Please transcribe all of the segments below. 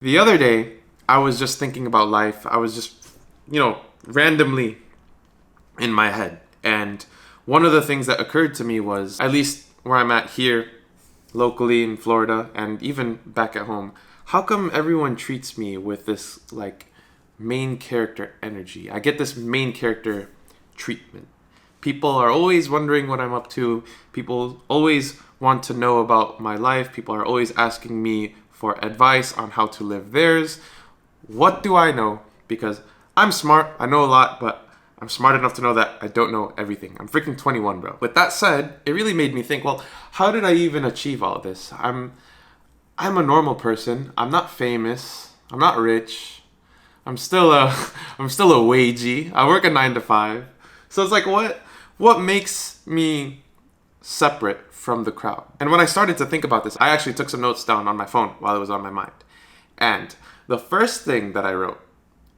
The other day, I was just thinking about life. I was just, randomly in my head. And one of the things that occurred to me was, at least where I'm at here, locally in Florida, and even back at home, how come everyone treats me with this, main character energy? I get this main character treatment. People are always wondering what I'm up to. People always want to know about my life. People are always asking me for advice on how to live theirs. What do I know? Because I'm smart, I know a lot, but I'm smart enough to know that I don't know everything. I'm freaking 21, bro. With that said, it really made me think, well, how did I even achieve all of this? I'm a normal person. I'm not famous. I'm not rich. I'm still a I'm still a wagey. I work a 9 to 5. So it's like what makes me separate from the crowd? And when I started to think about this, I actually took some notes down on my phone while it was on my mind. And the first thing that I wrote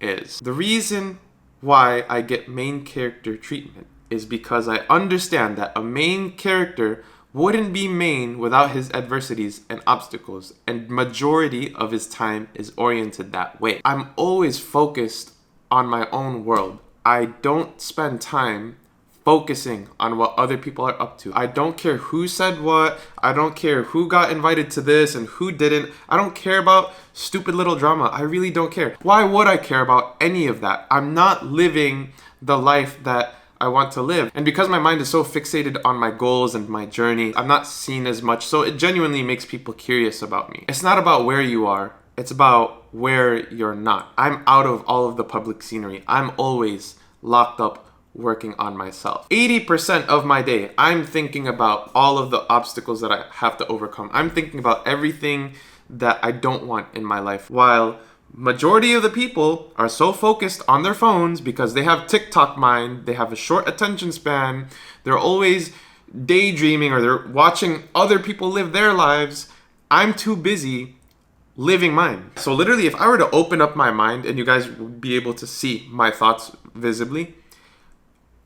is the reason why I get main character treatment is because I understand that a main character wouldn't be main without his adversities and obstacles, and majority of his time is oriented that way. I'm always focused on my own world. I don't spend time focusing on what other people are up to. I don't care who said what. I don't care who got invited to this and who didn't. I don't care about stupid little drama. I really don't care. Why would I care about any of that? I'm not living the life that I want to live. And because my mind is so fixated on my goals and my journey, I'm not seen as much. So it genuinely makes people curious about me. It's not about where you are. It's about where you're not. I'm out of all of the public scenery. I'm always locked up working on myself. 80% of my day, I'm thinking about all of the obstacles that I have to overcome. I'm thinking about everything that I don't want in my life. While majority of the people are so focused on their phones because they have TikTok mind, they have a short attention span, they're always daydreaming or they're watching other people live their lives. I'm too busy living mine. So literally, if I were to open up my mind and you guys would be able to see my thoughts visibly,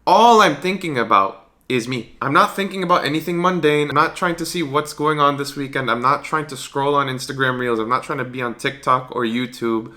all I'm thinking about is me. I'm not thinking about anything mundane. I'm not trying to see what's going on this weekend. I'm not trying to scroll on Instagram Reels. I'm not trying to be on TikTok or YouTube.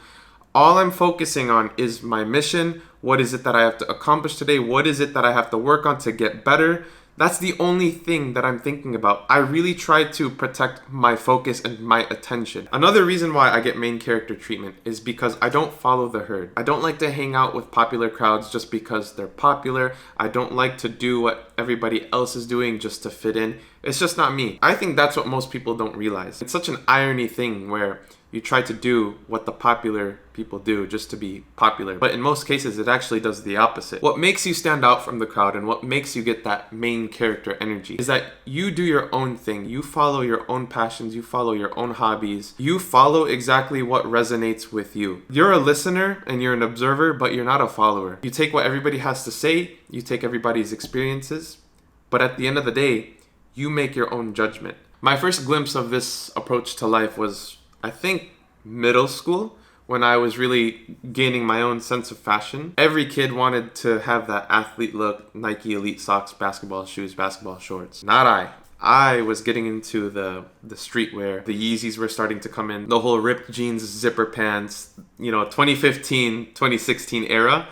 All I'm focusing on is my mission. What is it that I have to accomplish today? What is it that I have to work on to get better? That's the only thing that I'm thinking about. I really try to protect my focus and my attention. Another reason why I get main character treatment is because I don't follow the herd. I don't like to hang out with popular crowds just because they're popular. I don't like to do what everybody else is doing just to fit in. It's just not me. I think that's what most people don't realize. It's such an irony thing where you try to do what the popular people do just to be popular. But in most cases, it actually does the opposite. What makes you stand out from the crowd and what makes you get that main character energy is that you do your own thing. You follow your own passions. You follow your own hobbies. You follow exactly what resonates with you. You're a listener and you're an observer, but you're not a follower. You take what everybody has to say. You take everybody's experiences. But at the end of the day, you make your own judgment. My first glimpse of this approach to life was, I think, middle school, when I was really gaining my own sense of fashion. Every kid wanted to have that athlete look, Nike Elite socks, basketball shoes, basketball shorts. Not I. I was getting into the streetwear. The Yeezys were starting to come in. The whole ripped jeans, zipper pants, 2015, 2016 era.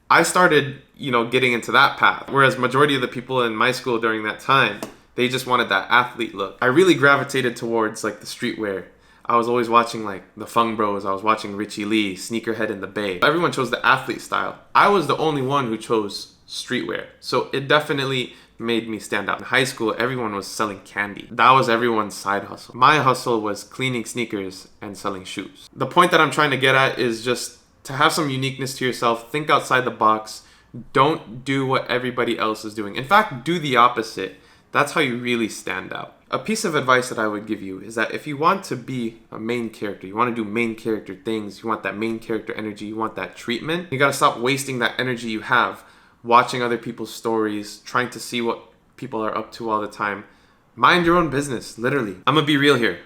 I started, getting into that path. Whereas majority of the people in my school during that time, they just wanted that athlete look. I really gravitated towards the streetwear. I was always watching the Fung Bros. I was watching Richie Lee, Sneakerhead in the Bay. Everyone chose the athlete style. I was the only one who chose streetwear. So it definitely made me stand out. In high school, everyone was selling candy. That was everyone's side hustle. My hustle was cleaning sneakers and selling shoes. The point that I'm trying to get at is just to have some uniqueness to yourself. Think outside the box. Don't do what everybody else is doing. In fact, do the opposite. That's how you really stand out. A piece of advice that I would give you is that if you want to be a main character, you want to do main character things, you want that main character energy, you want that treatment, you got to stop wasting that energy you have watching other people's stories, trying to see what people are up to all the time. Mind your own business, literally. I'm going to be real here.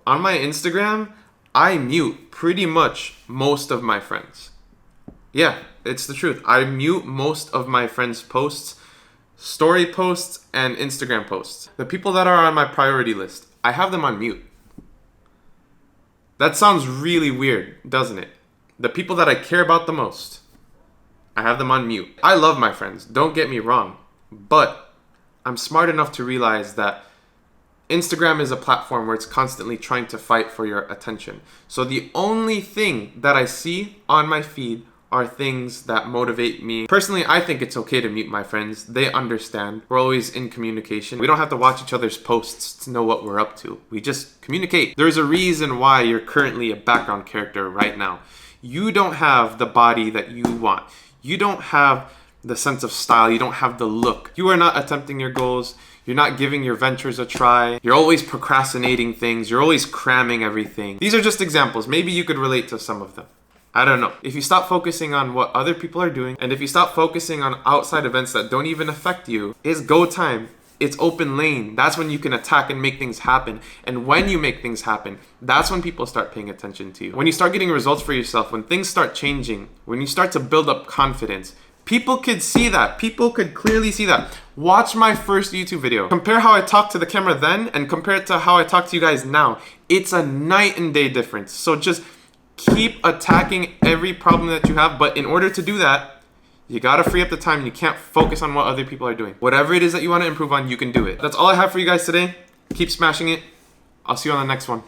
On my Instagram, I mute pretty much most of my friends. Yeah, it's the truth. I mute most of my friends' posts, story posts, and Instagram posts. The people that are on my priority list, I have them on mute. That sounds really weird, doesn't it? The people that I care about the most, I have them on mute. I love my friends, don't get me wrong, but I'm smart enough to realize that Instagram is a platform where it's constantly trying to fight for your attention. So the only thing that I see on my feed are things that motivate me. Personally, I think it's okay to mute my friends. They understand. We're always in communication. We don't have to watch each other's posts to know what we're up to. We just communicate. There's a reason why you're currently a background character right now. You don't have the body that you want. You don't have the sense of style. You don't have the look. You are not attempting your goals. You're not giving your ventures a try. You're always procrastinating things. You're always cramming everything. These are just examples. Maybe you could relate to some of them. I don't know. If you stop focusing on what other people are doing, and if you stop focusing on outside events that don't even affect you, it's go time. It's open lane. That's when you can attack and make things happen. And when you make things happen, that's when people start paying attention to you. When you start getting results for yourself, when things start changing, when you start to build up confidence, people could see that. People could clearly see that. Watch my first YouTube video. Compare how I talked to the camera then and compare it to how I talk to you guys now. It's a night and day difference. So just keep attacking every problem that you have. But in order to do that, you gotta free up the time. You can't focus on what other people are doing. Whatever it is that you want to improve on, you can do it. That's all I have for you guys today. Keep smashing it. I'll see you on the next one.